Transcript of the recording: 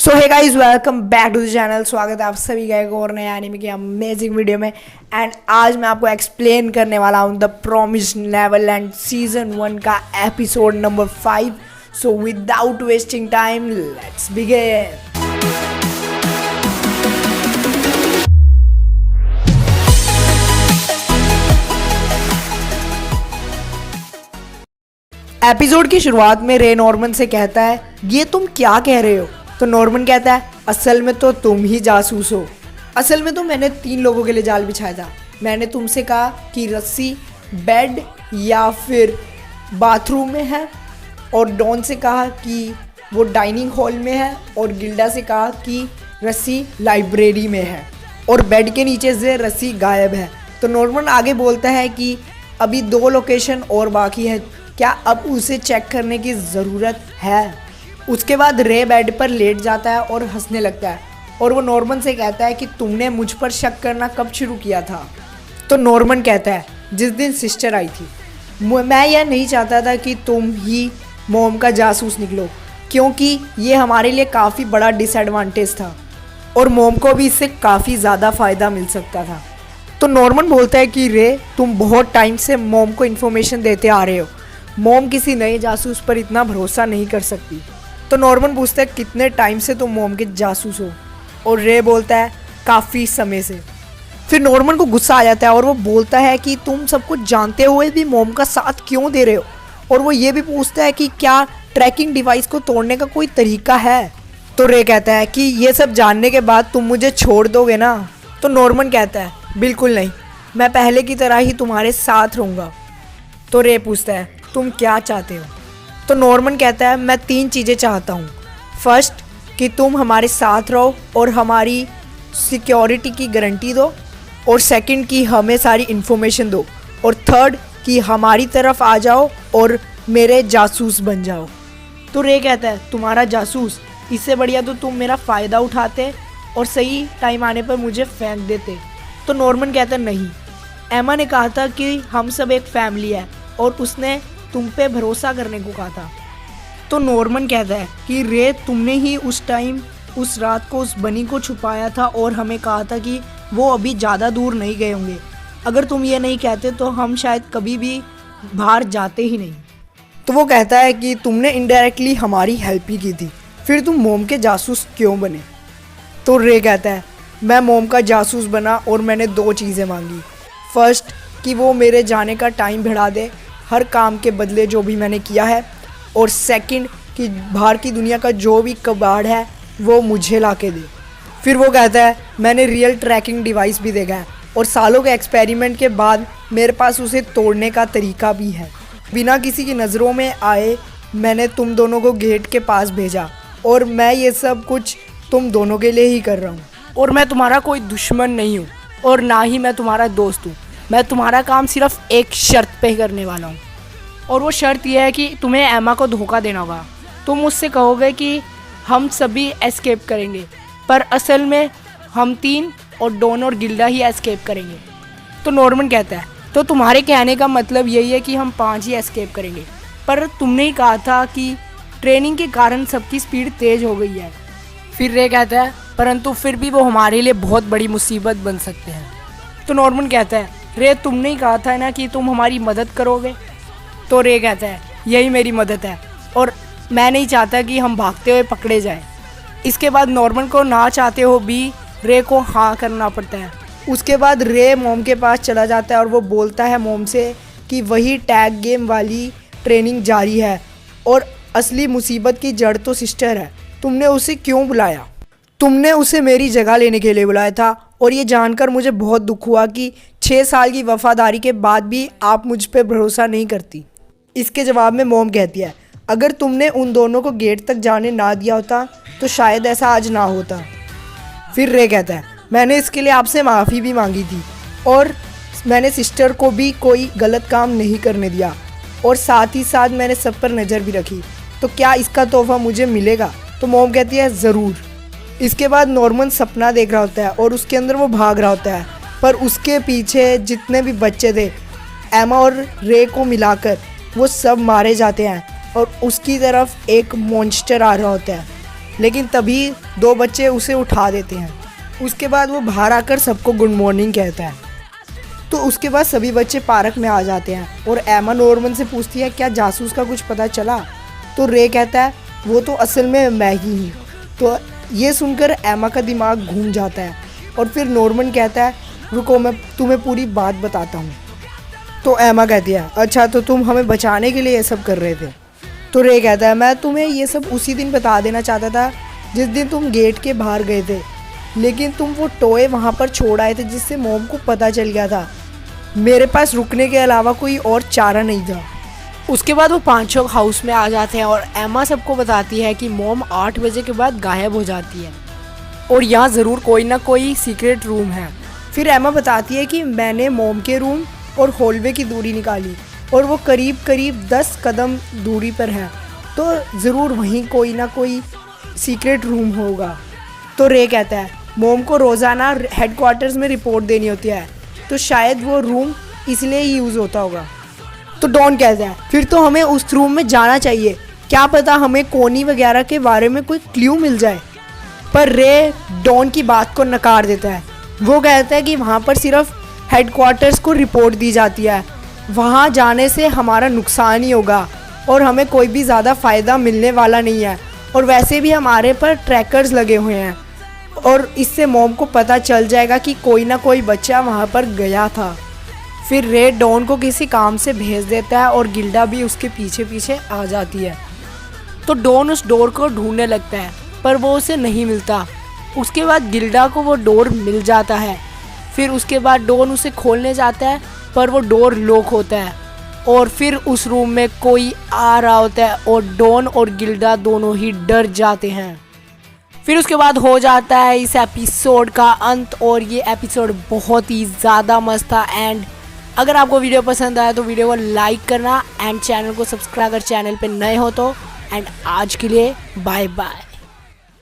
So hey guys, welcome back to the channel. स्वागत है आप सभी का एक और नए एनीमे की अमेजिंग वीडियो में। एंड आज मैं आपको एक्सप्लेन करने वाला हूँ द प्रॉमिस्ड नेवरलैंड सीजन 1 का episode number 5। So without wasting time let's begin. Episode की शुरुआत में रे नॉर्मन से कहता है, ये तुम क्या कह रहे हो? तो नॉर्मन कहता है, असल में तो तुम ही जासूस हो। असल में तो मैंने 3 लोगों के लिए जाल बिछाया था। मैंने तुमसे कहा कि रस्सी बेड या फिर बाथरूम में है, और डॉन से कहा कि वो डाइनिंग हॉल में है, और गिल्डा से कहा कि रस्सी लाइब्रेरी में है, और बेड के नीचे से रस्सी गायब है। तो नॉर्मन आगे बोलता है कि अभी 2 लोकेशन और बाकी है, क्या अब उसे चेक करने की ज़रूरत है? उसके बाद रे बेड पर लेट जाता है और हंसने लगता है, और वो नॉर्मन से कहता है कि तुमने मुझ पर शक करना कब शुरू किया था? तो नॉर्मन कहता है, जिस दिन सिस्टर आई थी। मैं यह नहीं चाहता था कि तुम ही मॉम का जासूस निकलो, क्योंकि ये हमारे लिए काफ़ी बड़ा डिसएडवांटेज था और मॉम को भी इससे काफ़ी ज़्यादा फ़ायदा मिल सकता था। तो नॉर्मन बोलता है कि रे, तुम बहुत टाइम से मॉम को इन्फॉर्मेशन देते आ रहे हो। मॉम किसी नए जासूस पर इतना भरोसा नहीं कर सकती। तो नॉर्मन पूछता है, कितने टाइम से तुम मॉम के जासूस हो? और रे बोलता है, काफ़ी समय से। फिर नॉर्मन को गुस्सा आ जाता है और वो बोलता है कि तुम सब कुछ जानते हुए भी मॉम का साथ क्यों दे रहे हो? और वो ये भी पूछता है कि क्या ट्रैकिंग डिवाइस को तोड़ने का कोई तरीका है? तो रे कहता है कि ये सब जानने के बाद तुम मुझे छोड़ दोगे ना? तो नॉर्मन कहता है, बिल्कुल नहीं, मैं पहले की तरह ही तुम्हारे साथ रहूँगा। तो रे पूछता है, तुम क्या चाहते हो? तो नॉर्मन कहता है, मैं 3 चीज़ें चाहता हूँ। फर्स्ट, कि तुम हमारे साथ रहो और हमारी सिक्योरिटी की गारंटी दो, और सेकंड, कि हमें सारी इन्फॉर्मेशन दो, और थर्ड, कि हमारी तरफ आ जाओ और मेरे जासूस बन जाओ। तो रे कहता है, तुम्हारा जासूस? इससे बढ़िया तो तुम मेरा फ़ायदा उठाते और सही टाइम आने पर मुझे फेंक देते। तो नॉर्मन कहता है, नहीं, एमा ने कहा था कि हम सब एक फैमिली है और उसने तुम पे भरोसा करने को कहा था। तो नॉर्मन कहता है कि रे, तुमने ही उस टाइम उस रात को उस बनी को छुपाया था और हमें कहा था कि वो अभी ज़्यादा दूर नहीं गए होंगे। अगर तुम ये नहीं कहते तो हम शायद कभी भी बाहर जाते ही नहीं। तो वो कहता है कि तुमने इनडायरेक्टली हमारी हेल्प ही की थी, फिर तुम मोम के जासूस क्यों बने? तो रे कहता है, मैं मोम का जासूस बना और मैंने 2 चीज़ें मांगी। फर्स्ट, कि वो मेरे जाने का टाइम बढ़ा दे हर काम के बदले जो भी मैंने किया है, और सेकंड, कि बाहर की दुनिया का जो भी कबाड़ है वो मुझे ला के दे। फिर वो कहता है, मैंने रियल ट्रैकिंग डिवाइस भी देखा है और सालों के एक्सपेरिमेंट के बाद मेरे पास उसे तोड़ने का तरीका भी है। बिना किसी की नज़रों में आए मैंने तुम दोनों को गेट के पास भेजा, और मैं ये सब कुछ तुम दोनों के लिए ही कर रहा हूँ। और मैं तुम्हारा कोई दुश्मन नहीं हूँ और ना ही मैं तुम्हारा दोस्त हूँ। मैं तुम्हारा काम सिर्फ एक शर्त पे करने वाला हूँ, और वो शर्त यह है कि तुम्हें एमा को धोखा देना होगा। तुम मुझसे कहोगे कि हम सभी एस्केप करेंगे, पर असल में हम 3 और डॉन और गिल्डा ही एस्केप करेंगे। तो नॉर्मन कहता है, तो तुम्हारे कहने का मतलब यही है कि हम 5 ही एस्केप करेंगे, पर तुमने ही कहा था कि ट्रेनिंग के कारण सबकी स्पीड तेज़ हो गई है। फिर रे कहता है, परंतु फिर भी वो हमारे लिए बहुत बड़ी मुसीबत बन सकते हैं। तो नॉर्मन कहता है, रे, तुमने ही कहा था ना कि तुम हमारी मदद करोगे। तो रे कहता है, यही मेरी मदद है, और मैं नहीं चाहता कि हम भागते हुए पकड़े जाएं। इसके बाद नॉर्मन को ना चाहते हो भी रे को हाँ करना पड़ता है। उसके बाद रे मॉम के पास चला जाता है और वो बोलता है मॉम से कि वही टैग गेम वाली ट्रेनिंग जारी है, और असली मुसीबत की जड़ तो सिस्टर है। तुमने उसे क्यों बुलाया? तुमने उसे मेरी जगह लेने के लिए बुलाया था, और ये जानकर मुझे बहुत दुख हुआ कि 6 साल की वफादारी के बाद भी आप मुझ पर भरोसा नहीं करती। इसके जवाब में मॉम कहती है, अगर तुमने उन दोनों को गेट तक जाने ना दिया होता तो शायद ऐसा आज ना होता। फिर रे कहता है, मैंने इसके लिए आपसे माफ़ी भी मांगी थी, और मैंने सिस्टर को भी कोई गलत काम नहीं करने दिया, और साथ ही साथ मैंने सब पर नज़र भी रखी। तो क्या इसका तोहफा मुझे मिलेगा? तो मॉम कहती है, ज़रूर। इसके बाद नॉर्मन सपना देख रहा होता है और उसके अंदर वो भाग रहा होता है, पर उसके पीछे जितने भी बच्चे थे एमा और रे को मिलाकर वो सब मारे जाते हैं, और उसकी तरफ एक मॉन्स्टर आ रहा होता है। लेकिन तभी 2 बच्चे उसे उठा देते हैं। उसके बाद वो बाहर आकर सबको गुड मॉर्निंग कहता है। तो उसके बाद सभी बच्चे पार्क में आ जाते हैं और एमा नॉर्मन से पूछती है क्या जासूस का कुछ पता चला। तो रे कहता है वो तो असल में मैं ही हूँ। तो ये सुनकर एमा का दिमाग घूम जाता है और फिर नॉर्मन कहता है रुको मैं तुम्हें पूरी बात बताता हूँ। तो एमा कहती है अच्छा तो तुम हमें बचाने के लिए ये सब कर रहे थे। तो रे कहता है मैं तुम्हें ये सब उसी दिन बता देना चाहता था जिस दिन तुम गेट के बाहर गए थे, लेकिन तुम वो टॉय वहाँ पर छोड़ आए थे जिससे मॉम को पता चल गया था। मेरे पास रुकने के अलावा कोई और चारा नहीं था। उसके बाद वो 5 लोग हाउस में आ जाते हैं और एमा सबको बताती है कि मॉम 8 बजे के बाद गायब हो जाती है और यहाँ ज़रूर कोई ना कोई सीक्रेट रूम है। फिर एमा बताती है कि मैंने मॉम के रूम और हॉलवे की दूरी निकाली और वो करीब करीब 10 कदम दूरी पर है, तो ज़रूर वहीं कोई ना कोई सीक्रेट रूम होगा। तो रे कहता है मॉम को रोज़ाना हेडक्वार्टर्स में रिपोर्ट देनी होती है, तो शायद वो रूम इसलिए ही यूज़ होता होगा। तो डॉन कहता है फिर तो हमें उस रूम में जाना चाहिए, क्या पता हमें कोनी वगैरह के बारे में कोई क्ल्यू मिल जाए। पर रे डॉन की बात को नकार देता है। वो कहता है कि वहाँ पर सिर्फ हेडक्वार्टर्स को रिपोर्ट दी जाती है, वहाँ जाने से हमारा नुकसान ही होगा और हमें कोई भी ज़्यादा फ़ायदा मिलने वाला नहीं है, और वैसे भी हमारे पर ट्रैकर्स लगे हुए हैं और इससे मॉम को पता चल जाएगा कि कोई ना कोई बच्चा वहाँ पर गया था। फिर रे डॉन को किसी काम से भेज देता है और गिल्डा भी उसके पीछे पीछे आ जाती है। तो डॉन उस डोर को ढूंढने लगता है पर वो उसे नहीं मिलता। उसके बाद गिल्डा को वो डोर मिल जाता है। फिर उसके बाद डॉन उसे खोलने जाता है पर वो डोर लॉक होता है और फिर उस रूम में कोई आ रहा होता है और डॉन और गिल्डा दोनों ही डर जाते हैं। फिर उसके बाद हो जाता है इस एपिसोड का अंत और ये एपिसोड बहुत ही ज़्यादा मस्त था। एंड अगर आपको वीडियो पसंद आया तो वीडियो को लाइक करना एंड चैनल को सब्सक्राइब अगर चैनल पे नए हो तो। एंड आज के लिए बाय बाय।